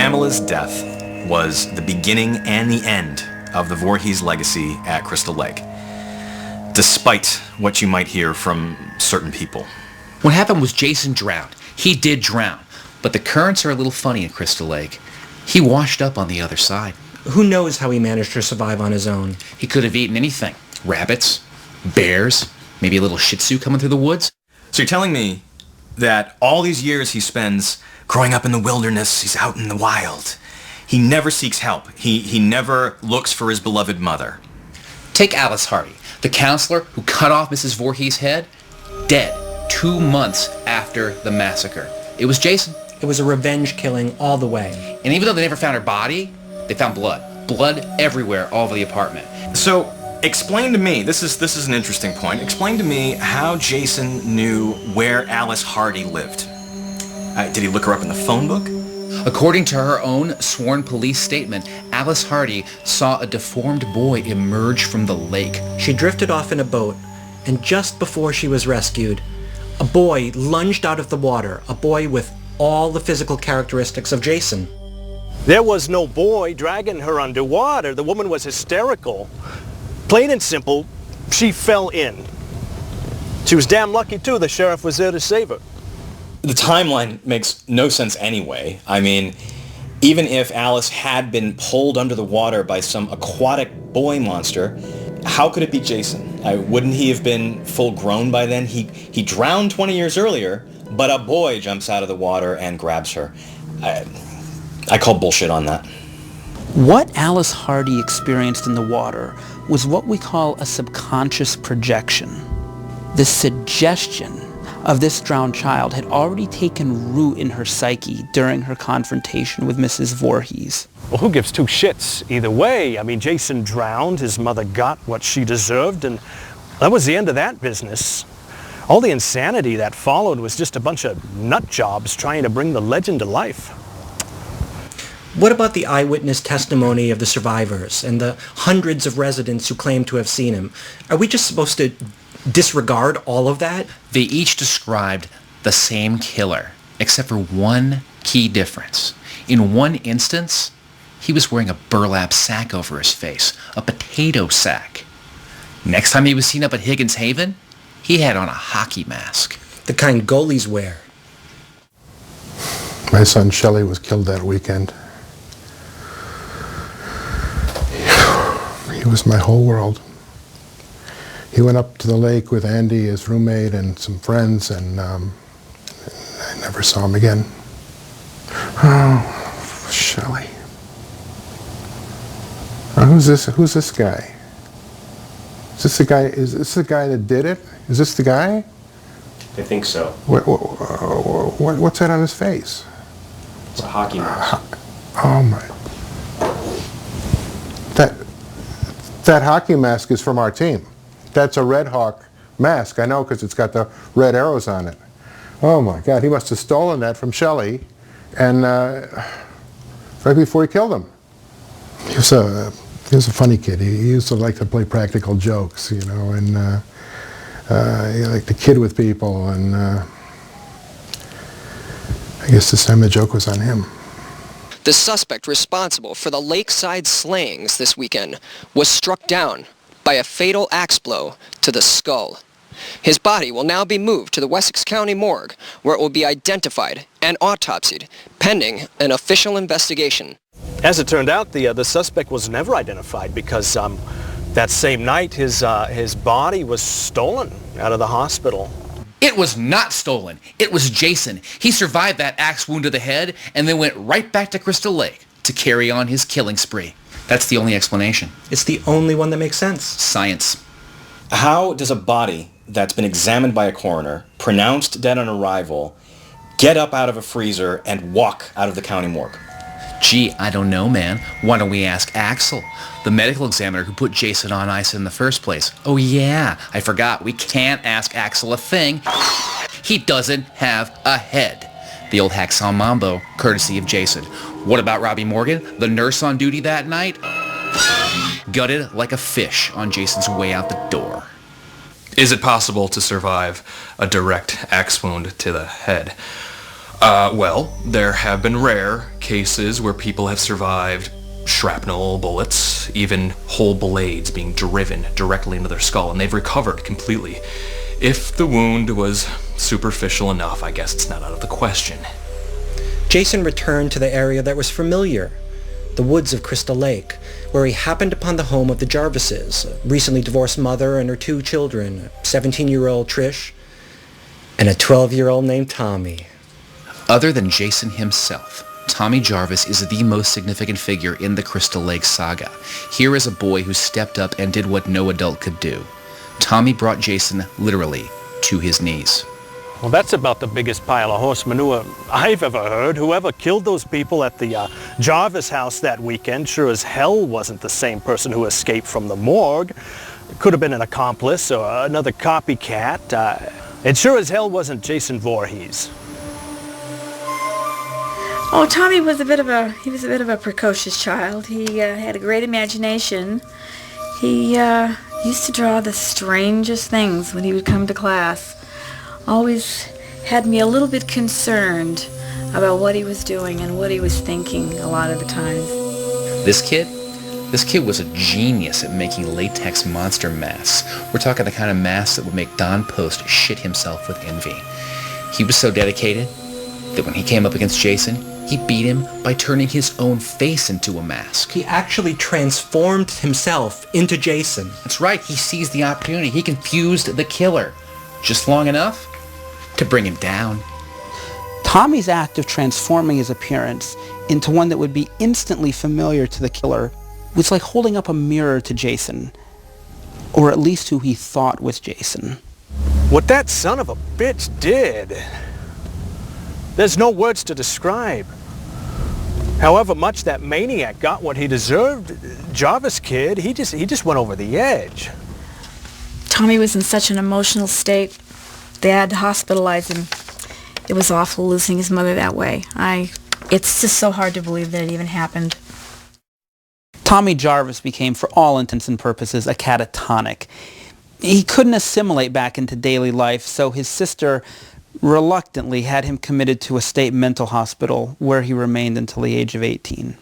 Pamela's death was the beginning and the end of the Voorhees legacy at Crystal Lake, despite what you might hear from certain people. What happened was Jason drowned. He did drown, but the currents are a little funny at Crystal Lake. He washed up on the other side. Who knows how he managed to survive on his own? He could have eaten anything. Rabbits, bears, maybe a little shih tzu coming through the woods. So you're telling me that all these years he spends growing up in the wilderness, he's out in the wild, he never seeks help. He never looks for his beloved mother. Take Alice Hardy, the counselor who cut off Mrs. Voorhees' head, dead 2 months after the massacre. It was Jason. It was a revenge killing all the way. And even though they never found her body, they found blood. Blood everywhere all over the apartment. So explain to me, this is an interesting point, explain to me how Jason knew where Alice Hardy lived. Did he look her up in the phone book? According to her own sworn police statement, Alice Hardy saw a deformed boy emerge from the lake. She drifted off in a boat, and just before she was rescued, a boy lunged out of the water, a boy with all the physical characteristics of Jason. There was no boy dragging her underwater. The woman was hysterical. Plain and simple, she fell in. She was damn lucky too, the sheriff was there to save her. The timeline makes no sense anyway. I mean, even if Alice had been pulled under the water by some aquatic boy monster, how could it be Jason? Wouldn't he have been full grown by then? He drowned 20 years earlier, but a boy jumps out of the water and grabs her. I call bullshit on that. What Alice Hardy experienced in the water was what we call a subconscious projection. The suggestion of this drowned child had already taken root in her psyche during her confrontation with Mrs. Voorhees. Well, who gives two shits either way? I mean, Jason drowned, his mother got what she deserved, and that was the end of that business. All the insanity that followed was just a bunch of nut jobs trying to bring the legend to life. What about the eyewitness testimony of the survivors and the hundreds of residents who claim to have seen him? Are we just supposed to disregard all of that? They each described the same killer, except for one key difference. In one instance, he was wearing a burlap sack over his face, a potato sack. Next time he was seen up at Higgins Haven, he had on a hockey mask. The kind goalies wear. My son Shelley was killed that weekend. He was my whole world. He went up to the lake with Andy, his roommate, and some friends, and I never saw him again. Oh, Shelley. Who's this guy? Is this the guy that did it? Is this the guy? I think so. What's that on his face? It's a hockey mask. Oh my. That hockey mask is from our team. That's a Red Hawk mask. I know because it's got the red arrows on it. Oh my God, he must have stolen that from Shelley, and right before he killed him. He was a funny kid. He used to like to play practical jokes, you know, and he liked to kid with people, and I guess this time the joke was on him. The suspect responsible for the lakeside slayings this weekend was struck down by a fatal axe blow to the skull. His body will now be moved to the Wessex County morgue, where it will be identified and autopsied, pending an official investigation. As it turned out, the suspect was never identified because that same night his body was stolen out of the hospital. It was not stolen. It was Jason. He survived that axe wound to the head and then went right back to Crystal Lake to carry on his killing spree. That's the only explanation. It's the only one that makes sense. Science. How does a body that's been examined by a coroner, pronounced dead on arrival, get up out of a freezer and walk out of the county morgue? Gee, I don't know, man. Why don't we ask Axel, the medical examiner who put Jason on ice in the first place? Oh yeah, I forgot. We can't ask Axel a thing. He doesn't have a head. The old hacksaw mambo, courtesy of Jason. What about Robbie Morgan, the nurse on duty that night? Gutted like a fish on Jason's way out the door. Is it possible to survive a direct axe wound to the head? Well, there have been rare cases where people have survived shrapnel bullets, even whole blades being driven directly into their skull, and they've recovered completely. If the wound was superficial enough, I guess it's not out of the question. Jason returned to the area that was familiar, the woods of Crystal Lake, where he happened upon the home of the Jarvises, a recently divorced mother and her 2 children, a 17-year-old Trish and a 12-year-old named Tommy. Other than Jason himself, Tommy Jarvis is the most significant figure in the Crystal Lake saga. Here is a boy who stepped up and did what no adult could do. Tommy brought Jason literally to his knees. Well, that's about the biggest pile of horse manure I've ever heard. Whoever killed those people at the Jarvis house that weekend sure as hell wasn't the same person who escaped from the morgue. It could have been an accomplice or another copycat. It sure as hell wasn't Jason Voorhees. Oh, Tommy was a bit of a precocious child. He had a great imagination. He used to draw the strangest things when he would come to class. Always had me a little bit concerned about what he was doing and what he was thinking a lot of the times. This kid was a genius at making latex monster masks. We're talking the kind of masks that would make Don Post shit himself with envy. He was so dedicated that when he came up against Jason, he beat him by turning his own face into a mask. He actually transformed himself into Jason. That's right, he seized the opportunity. He confused the killer just long enough to bring him down. Tommy's act of transforming his appearance into one that would be instantly familiar to the killer was like holding up a mirror to Jason, or at least who he thought was Jason. What that son of a bitch did, there's no words to describe. However much that maniac got what he deserved, Jarvis kid, he just went over the edge. Tommy was in such an emotional state, they had to hospitalize him. It was awful losing his mother that way. It's just so hard to believe that it even happened. Tommy Jarvis became, for all intents and purposes, a catatonic. He couldn't assimilate back into daily life, so his sister reluctantly had him committed to a state mental hospital where he remained until the age of 18.